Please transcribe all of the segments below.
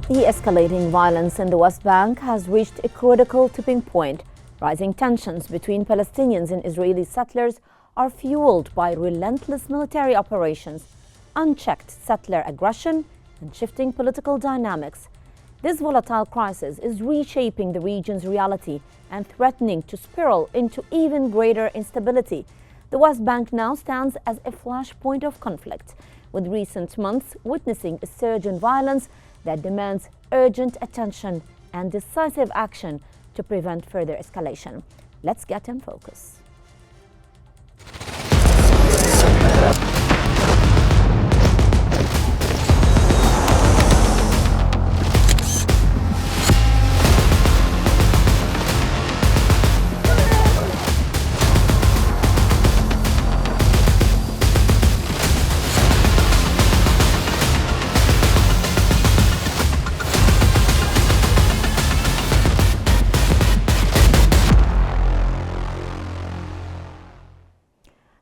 The escalating violence in the West Bank has reached a critical tipping point. Rising tensions between Palestinians and Israeli settlers are fueled by relentless military operations, unchecked settler aggression, and shifting political dynamics. This volatile crisis is reshaping the region's reality and threatening to spiral into even greater instability. The West Bank now stands as a flashpoint of conflict, with recent months witnessing a surge in violence that demands urgent attention and decisive action to prevent further escalation. Let's get in focus.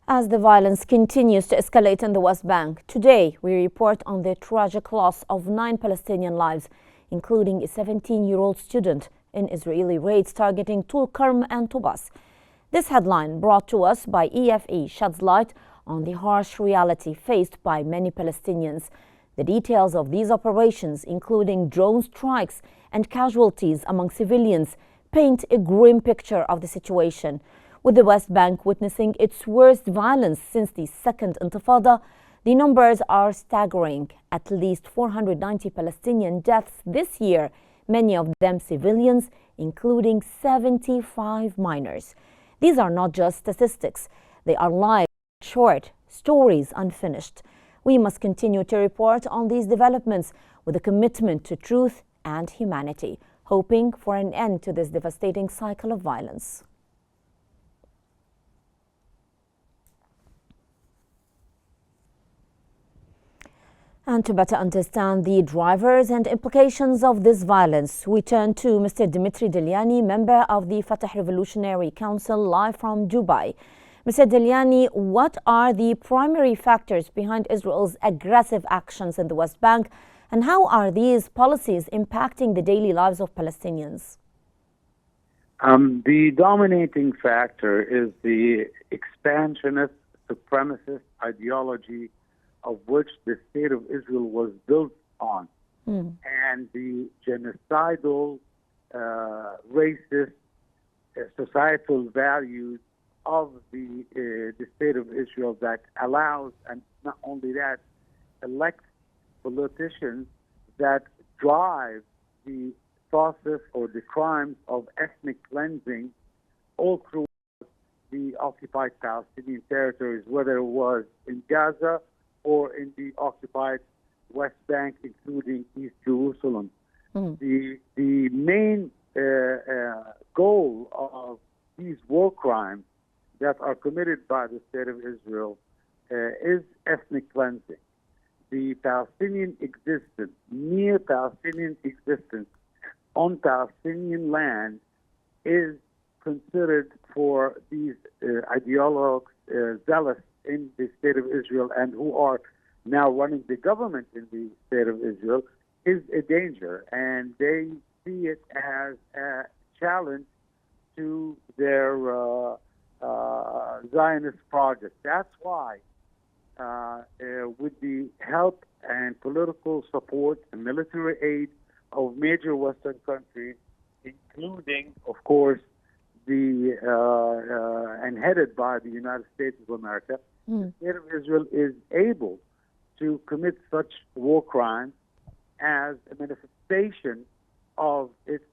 As the violence continues to escalate in the West Bank, today we report on the tragic loss of 9 Palestinian lives, including a 17-year-old student in Israeli raids targeting Tulkarm and Tubas. This headline, brought to us by EFE, sheds light on the harsh reality faced by many Palestinians. The details of these operations, including drone strikes and casualties among civilians, paint a grim picture of the situation. With the West Bank witnessing its worst violence since the Second Intifada, the numbers are staggering. At least 490 Palestinian deaths this year, many of them civilians, including 75 minors. These are not just statistics. They are lives short, stories unfinished. We must continue to report on these developments with a commitment to truth and humanity, hoping for an end to this devastating cycle of violence. And to better understand the drivers and implications of this violence, we turn to Mr. Dimitri Deliani, member of the Fatah Revolutionary Council, live from Dubai. Mr. Deliani, what are the primary factors behind Israel's aggressive actions in the West Bank, and how are these policies impacting the daily lives of Palestinians? The dominating factor is the expansionist, supremacist ideology of which the state of Israel was built on, and the genocidal, racist, societal values of the state of Israel that allows, and not only that, elects politicians that drive the process or the crimes of ethnic cleansing all through the occupied Palestinian territories, whether it was in Gaza or in the occupied West Bank, including East Jerusalem. The main goal of these war crimes that are committed by the state of Israel is ethnic cleansing. The Palestinian existence, mere Palestinian existence on Palestinian land is considered for these ideologues, zealous in the state of Israel and who are now running the government in the state of Israel, is a danger, and they see it as a challenge to their Zionist project. That's why, with the help and political support and military aid of major Western countries, including, of course, and headed by the United States of America, the state of Israel is able to commit such war crimes as a manifestation of its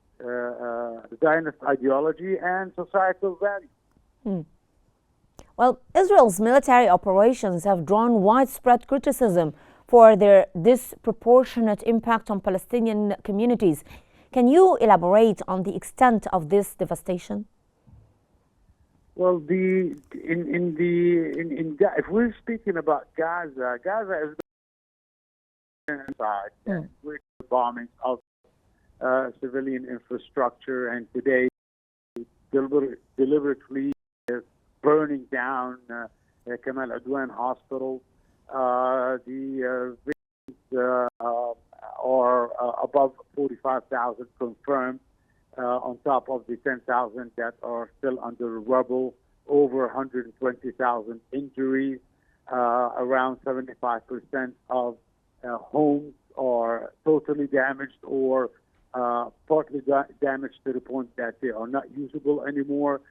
Zionist ideology and societal values. Well, Israel's military operations have drawn widespread criticism for their disproportionate impact on Palestinian communities. Can you elaborate on the extent of this devastation? Well, if we're speaking about Gaza, Gaza is inside with bombings of civilian infrastructure, and today deliberately burning down Kamal Adwan Hospital. The or above 45,000 confirmed, on top of the 10,000 that are still under rubble, over 120,000 injuries, around 75% of homes are totally damaged or partly damaged to the point that they are not usable anymore.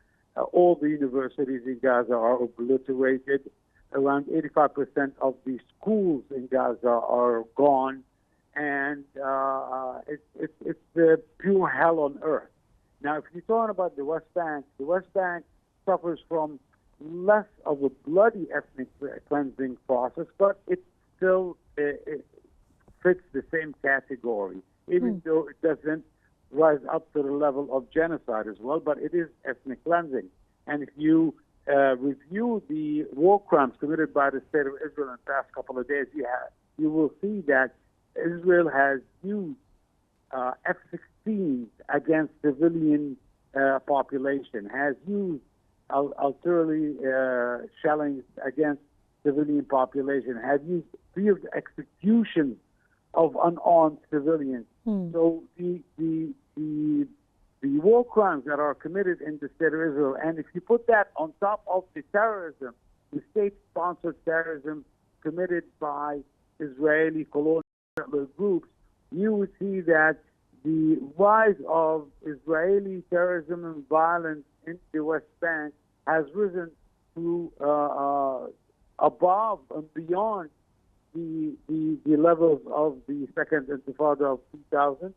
All the universities in Gaza are obliterated. Around 85% of the schools in Gaza are gone, and it's the pure hell on earth. Now, if you're talking about the West Bank suffers from less of a bloody ethnic cleansing process, but it still it fits the same category, even though it doesn't rise up to the level of genocide as well, but it is ethnic cleansing. And if you review the war crimes committed by the state of Israel in the past couple of days, you will see that Israel has used F-16s against civilian population, has used artillery shelling against civilian population, has used field executions of unarmed civilians. So the war crimes that are committed in the state of Israel, and if you put that on top of the terrorism, the state-sponsored terrorism committed by Israeli colonial groups, you would see that the rise of Israeli terrorism and violence in the West Bank has risen to above and beyond the levels of the Second Intifada of 2000,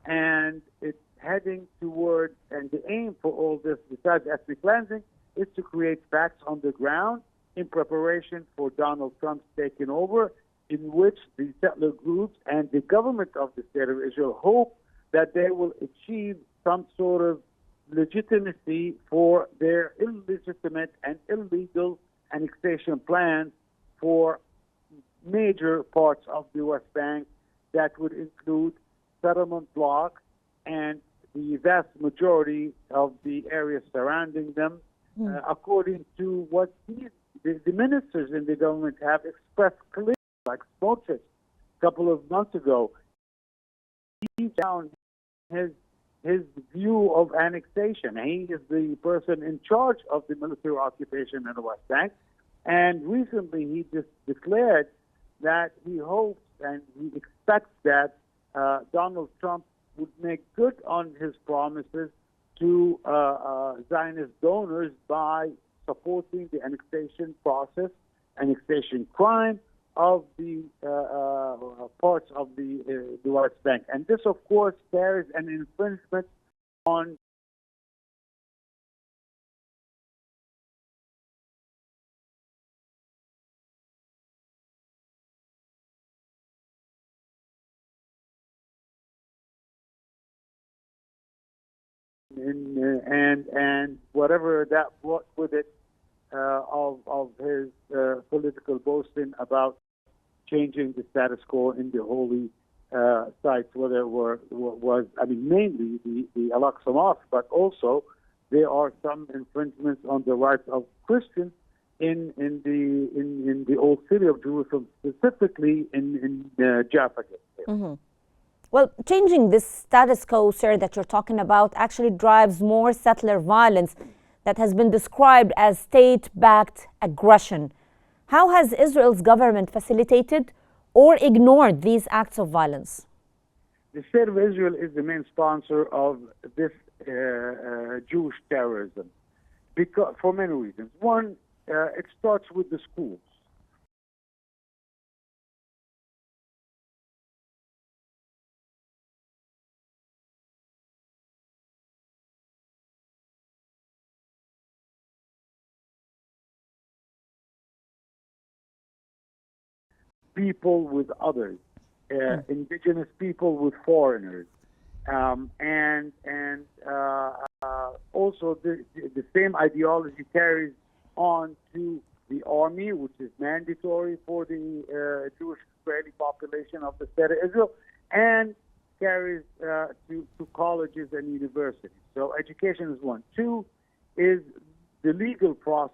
and it's heading towards, and the aim for all this, besides ethnic cleansing, is to create facts on the ground in preparation for Donald Trump's taking over, in which the settler groups and the government of the state of Israel hope that they will achieve some sort of legitimacy for their illegitimate and illegal annexation plans for major parts of the West Bank that would include settlement blocks and the vast majority of the areas surrounding them, according to what the ministers in the government have expressed clearly, like Smotrich a couple of months ago. He found his view of annexation. He is the person in charge of the military occupation in the West Bank, and recently he just declared that he hopes and he expects that Donald Trump would make good on his promises to Zionist donors by supporting the annexation process, annexation crime of the parts of the West Bank. And this, of course, carries an infringement on and whatever that brought with it of his political boasting about changing the status quo in the holy sites, whether it was mainly the Al-Aqsa Mosque, but also there are some infringements on the rights of Christians in the old city of Jerusalem, specifically in Jaffa. Well, changing this status quo, sir, that you're talking about actually drives more settler violence that has been described as state-backed aggression. How has Israel's government facilitated or ignored these acts of violence? The state of Israel is the main sponsor of this Jewish terrorism because, for many reasons. One, it starts with the schools. People with others, indigenous people with foreigners, and also the same ideology carries on to the army, which is mandatory for the Jewish Israeli population of the state of Israel, and carries to colleges and universities. So education is one. Two is the legal process.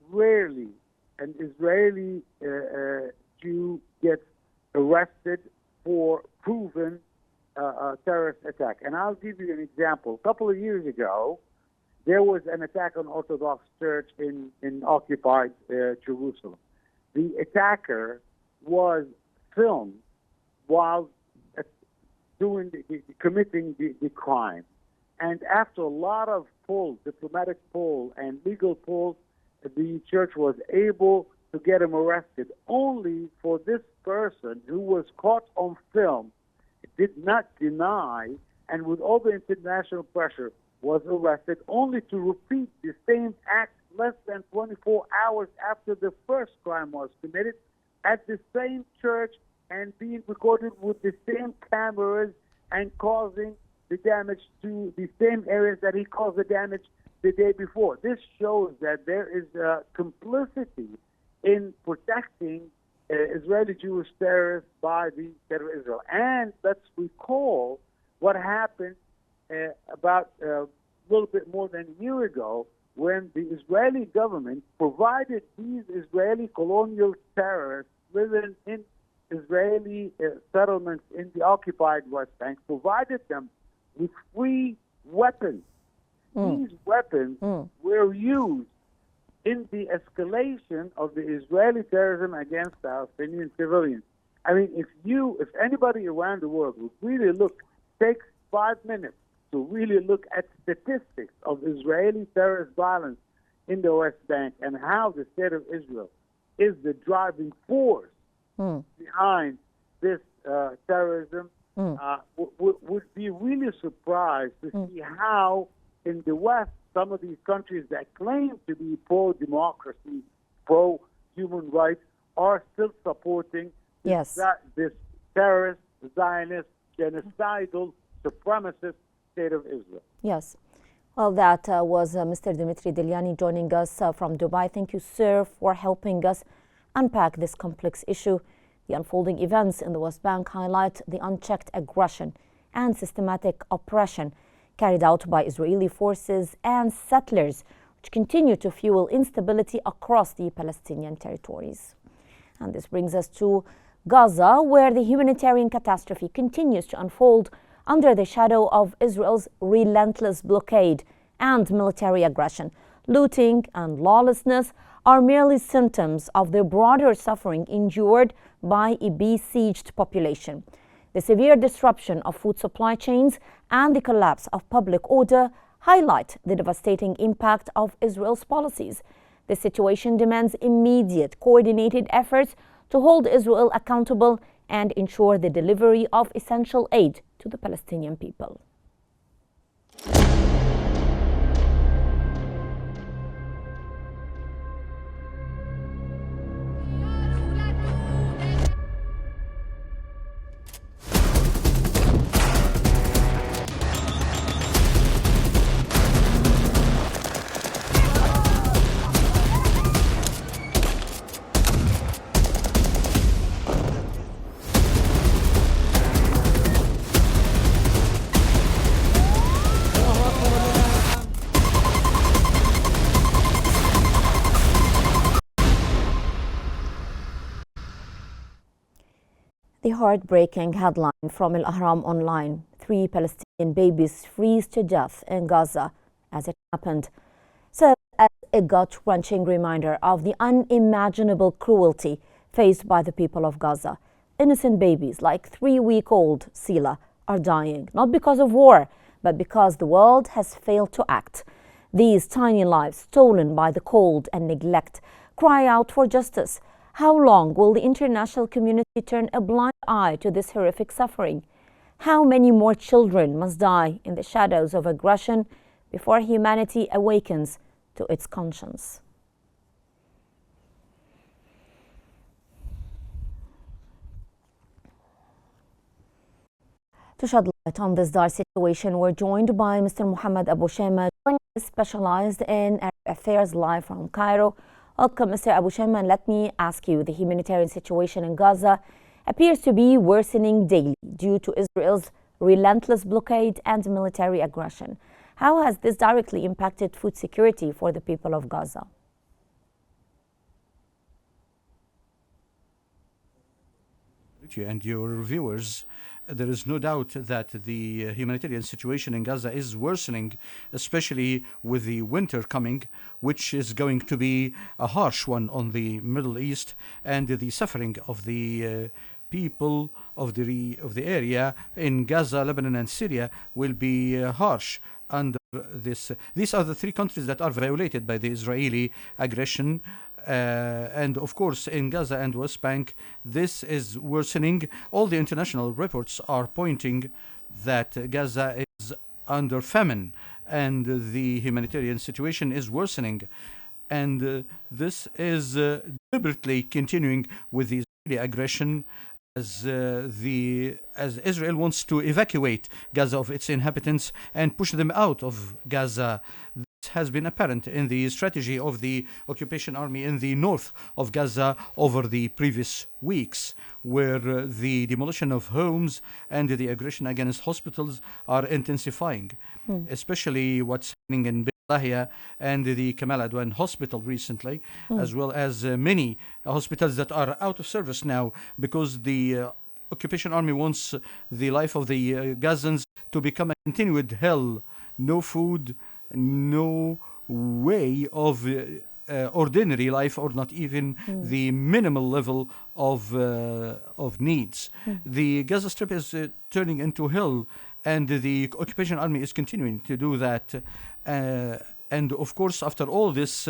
Rarely an Israeli Jew gets arrested for proven terrorist attack. And I'll give you an example. A couple of years ago, there was an attack on Orthodox Church in occupied Jerusalem. The attacker was filmed while committing the crime. And after a lot of polls, diplomatic polls and legal polls, the church was able to get him arrested. Only for this person who was caught on film, did not deny, and with all the international pressure, was arrested, only to repeat the same act less than 24 hours after the first crime was committed at the same church and being recorded with the same cameras and causing the damage to the same areas that he caused the damage the day before. This shows that there is complicity in protecting Israeli Jewish terrorists by the state of Israel. And let's recall what happened about a little bit more than a year ago when the Israeli government provided these Israeli colonial terrorists living in Israeli settlements in the occupied West Bank, provided them with free weapons. These weapons were used in the escalation of the Israeli terrorism against Palestinian civilians. I mean, if anybody around the world would really take 5 minutes to really look at statistics of Israeli terrorist violence in the West Bank and how the state of Israel is the driving force behind this terrorism, would be really surprised to see how in the West, some of these countries that claim to be pro-democracy, pro-human rights, are still supporting this terrorist, Zionist, genocidal, supremacist state of Israel. Yes. Well, that was Mr. Dimitri Deliani joining us from Dubai. Thank you, sir, for helping us unpack this complex issue. The unfolding events in the West Bank highlight the unchecked aggression and systematic oppression carried out by Israeli forces and settlers, which continue to fuel instability across the Palestinian territories. And this brings us to Gaza, where the humanitarian catastrophe continues to unfold under the shadow of Israel's relentless blockade and military aggression. Looting and lawlessness are merely symptoms of the broader suffering endured by a besieged population. The severe disruption of food supply chains and the collapse of public order highlight the devastating impact of Israel's policies. The situation demands immediate, coordinated efforts to hold Israel accountable and ensure the delivery of essential aid to the Palestinian people. The heartbreaking headline from Al Ahram Online: 3 Palestinian babies freeze to death in Gaza as it happened, serves as a gut-wrenching reminder of the unimaginable cruelty faced by the people of Gaza. Innocent babies like 3-week-old Sila are dying, not because of war, but because the world has failed to act. These tiny lives, stolen by the cold and neglect, cry out for justice. How long will the international community turn a blind eye to this horrific suffering? How many more children must die in the shadows of aggression before humanity awakens to its conscience? To shed light on this dire situation, we're joined by Mr. Muhammad Abu Shama, specialized in Arab affairs, live from Cairo. Welcome, Mr. Abu Shama, and let me ask you, the humanitarian situation in Gaza appears to be worsening daily due to Israel's relentless blockade and military aggression. How has this directly impacted food security for the people of Gaza? you and your viewers, there is no doubt that the humanitarian situation in Gaza is worsening, especially with the winter coming, which is going to be a harsh one on the Middle East, and the suffering of the people of the area in Gaza, Lebanon, and Syria will be harsh under this. These are the three countries that are violated by the Israeli aggression. And of course, in Gaza and West Bank, this is worsening. All the international reports are pointing that Gaza is under famine and the humanitarian situation is worsening. And this is deliberately continuing with the Israeli aggression as Israel wants to evacuate Gaza of its inhabitants and push them out of Gaza. This has been apparent in the strategy of the occupation army in the north of Gaza over the previous weeks, where the demolition of homes and the aggression against hospitals are intensifying, especially what's happening in Lahia and the Kamal Adwan hospital recently, as well as many hospitals that are out of service now because the occupation army wants the life of the Gazans to become a continued hell. No food, no way of ordinary life, or not even the minimal level of needs. The Gaza Strip is turning into hell, and the occupation army is continuing to do that. And of course, after all this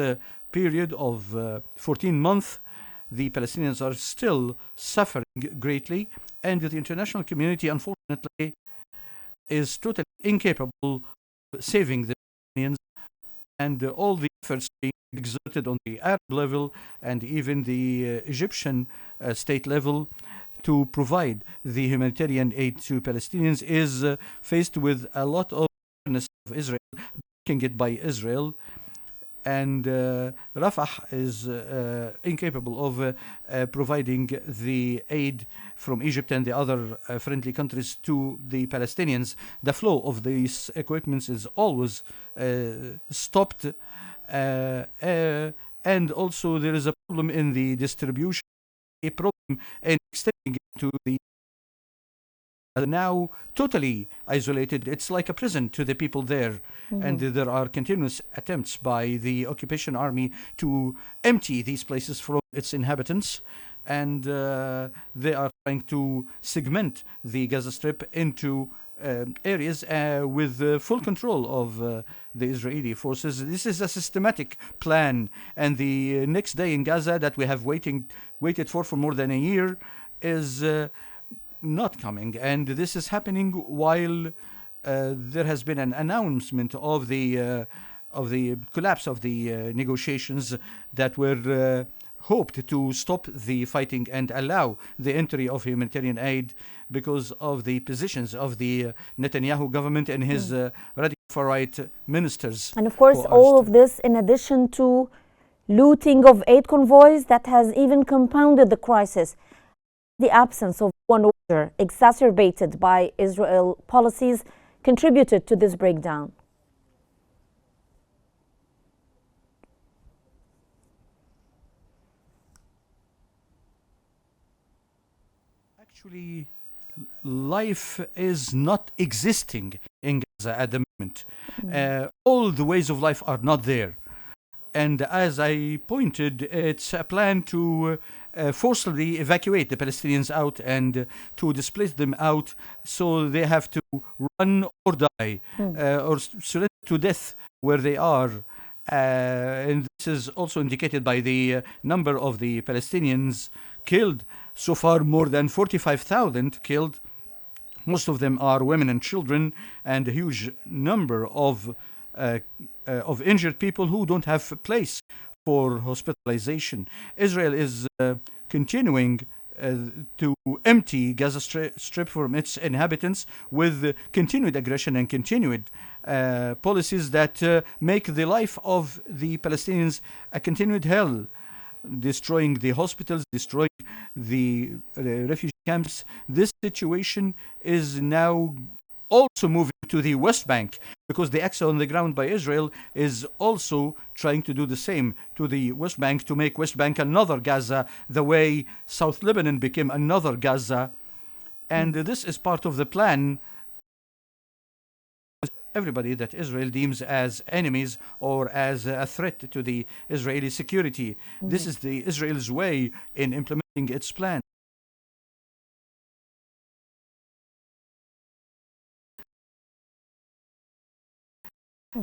period of 14 months, the Palestinians are still suffering greatly, and the international community, unfortunately, is totally incapable of saving the Palestinians, and all the efforts being exerted on the Arab level and even the Egyptian state level to provide the humanitarian aid to Palestinians is faced with a lot of awareness of Israel, backing it by Israel, and Rafah is incapable of providing the aid from Egypt and the other friendly countries to the Palestinians. The flow of these equipments is always stopped, and also there is a problem in the distribution, a problem in extending it to the now totally isolated. It's like a prison to the people there. And there are continuous attempts by the occupation army to empty these places from its inhabitants, and they are trying to segment the Gaza Strip into areas with full control of the Israeli forces. This is a systematic plan, and the next day in Gaza that we have waited for more than a year is not coming, and this is happening while there has been an announcement of the collapse of the negotiations that were hoped to stop the fighting and allow the entry of humanitarian aid because of the positions of the Netanyahu government and his radical far-right ministers. And of course, all of this in addition to looting of aid convoys that has even compounded the crisis. The absence of one order, exacerbated by Israel policies, contributed to this breakdown. Actually, life is not existing in Gaza at the moment. All the ways of life are not there. And as I pointed, it's a plan to forcibly evacuate the Palestinians out and to displace them out, so they have to run or die or surrender to death where they are. And this is also indicated by the number of the Palestinians killed. So far, more than 45,000 killed. Most of them are women and children, and a huge number of injured people who don't have a place for hospitalization. Israel is continuing to empty Gaza Strip from its inhabitants with continued aggression and continued policies that make the life of the Palestinians a continued hell, destroying the hospitals, destroying the refugee camps. This situation is now also moving to the West Bank, because the axe on the ground by Israel is also trying to do the same to the West Bank, to make West Bank another Gaza, the way South Lebanon became another Gaza. And this is part of the plan. Everybody that Israel deems as enemies or as a threat to the Israeli security. This is the Israel's way in implementing its plan.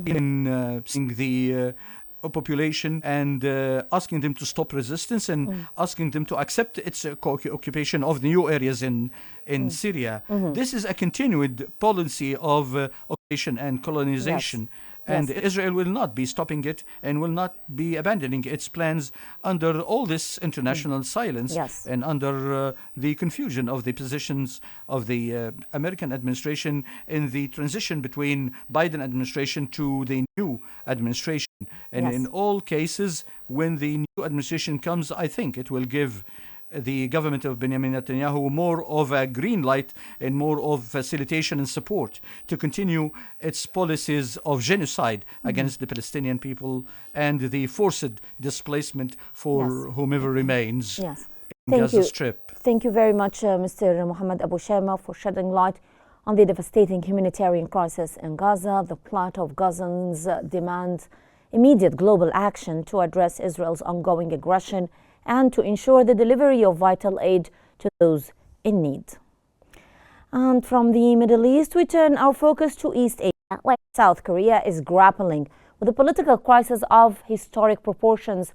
In seeing the population and asking them to stop resistance and asking them to accept its occupation of the new areas in Syria. This is a continued policy of occupation and colonization. Yes. And Yes. Israel will not be stopping it and will not be abandoning its plans under all this international silence Yes. and under the confusion of the positions of the American administration in the transition between Biden administration to the new administration. And Yes. in all cases, when the new administration comes, I think it will give the government of Benjamin Netanyahu more of a green light and more of facilitation and support to continue its policies of genocide against the Palestinian people and the forced displacement for Yes. whomever remains Yes. in Thank Gaza you. Strip. Thank you very much, Mr. Mohammed Abu Shama, for shedding light on the devastating humanitarian crisis in Gaza. The plight of Gazans demands immediate global action to address Israel's ongoing aggression and to ensure the delivery of vital aid to those in need. And from the Middle East, we turn our focus to East Asia, where South Korea is grappling with a political crisis of historic proportions.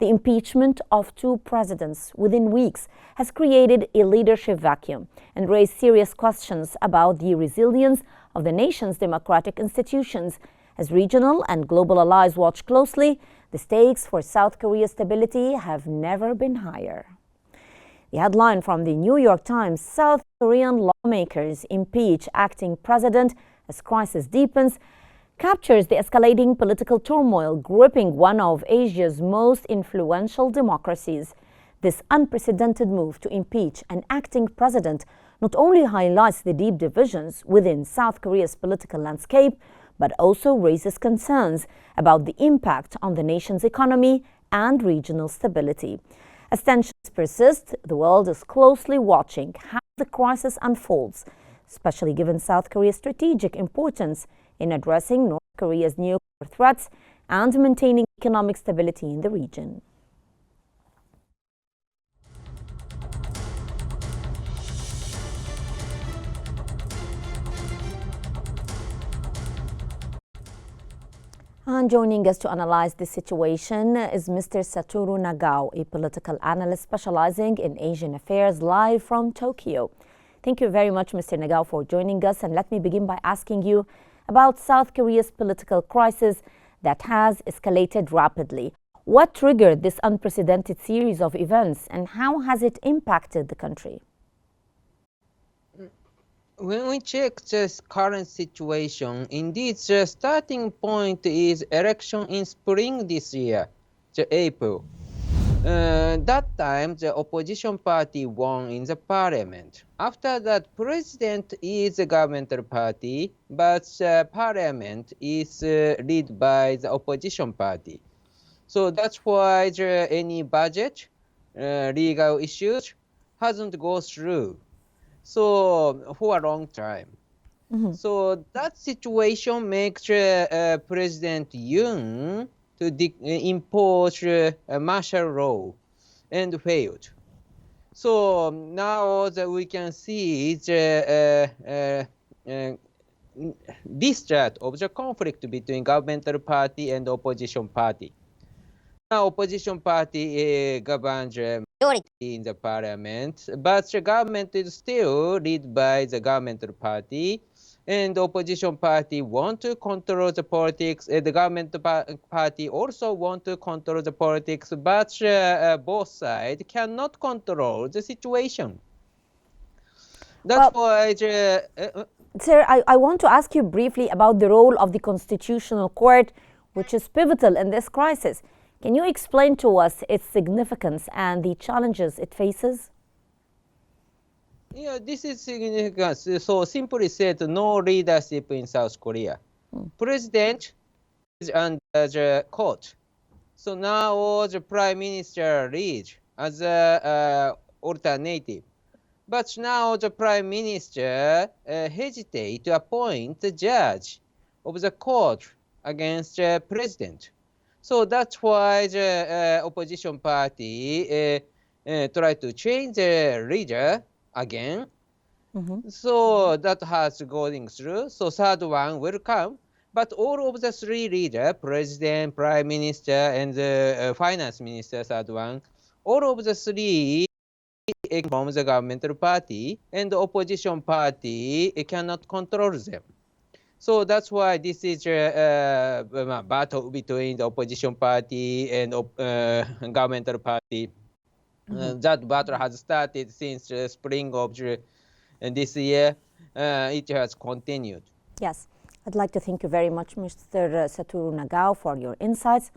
The impeachment of two presidents within weeks has created a leadership vacuum and raised serious questions about the resilience of the nation's democratic institutions. As regional and global allies watch closely, the stakes for South Korea's stability have never been higher. The headline from the New York Times: South Korean lawmakers impeach acting president as crisis deepens, captures the escalating political turmoil gripping one of Asia's most influential democracies. This unprecedented move to impeach an acting president not only highlights the deep divisions within South Korea's political landscape, but also raises concerns about the impact on the nation's economy and regional stability. As tensions persist, the world is closely watching how the crisis unfolds, especially given South Korea's strategic importance in addressing North Korea's nuclear threats and maintaining economic stability in the region. And joining us to analyze this situation is Mr. Satoru Nagao, a political analyst specializing in Asian affairs, live from Tokyo. Thank you very much, Mr. Nagao, for joining us. And let me begin by asking you about South Korea's political crisis that has escalated rapidly. What triggered this unprecedented series of events, and how has it impacted the country? When we check the current situation, indeed the starting point is election in spring this year, the April. That time the opposition party won in the parliament. After that, president is the governmental party, but the parliament is led by the opposition party. So that's why any budget, legal issues hasn't gone through. So for a long time. So that situation makes President Yoon to impose a martial law and failed. So now that we can see the restart of the conflict between governmental party and opposition party. Now opposition party governs majority in the parliament, but the government is still led by the governmental party, and the opposition party want to control the politics. The government party also want to control the politics, but both sides cannot control the situation. That's why Sir, I want to ask you briefly about the role of the Constitutional Court, which is pivotal in this crisis. Can you explain to us its significance and the challenges it faces? Yeah, this is significant. So simply said, no leadership in South Korea. President is under the court. So now the Prime Minister leads as an alternative. But now the Prime Minister hesitates to appoint the judge of the court against the President. So that's why the opposition party try to change the leader again. So that has going through. So third one will come. But all of the three leaders, President, Prime Minister, and the Finance Minister, third one, all of the three from the governmental party, and the opposition party cannot control them. So that's why this is a battle between the opposition party and governmental party. That battle has started since the spring of this year. It has continued. Yes, I'd like to thank you very much, Mr. Satoru Nagao, for your insights.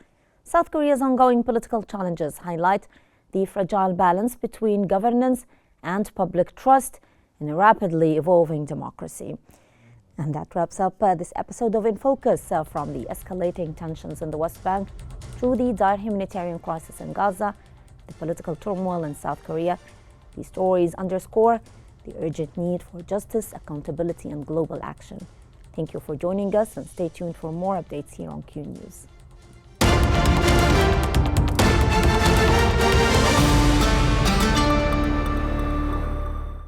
South Korea's ongoing political challenges highlight the fragile balance between governance and public trust in a rapidly evolving democracy. And that wraps up this episode of In Focus, from the escalating tensions in the West Bank through the dire humanitarian crisis in Gaza, the political turmoil in South Korea. These stories underscore the urgent need for justice, accountability, and global action. Thank you for joining us, and stay tuned for more updates here on Qnews.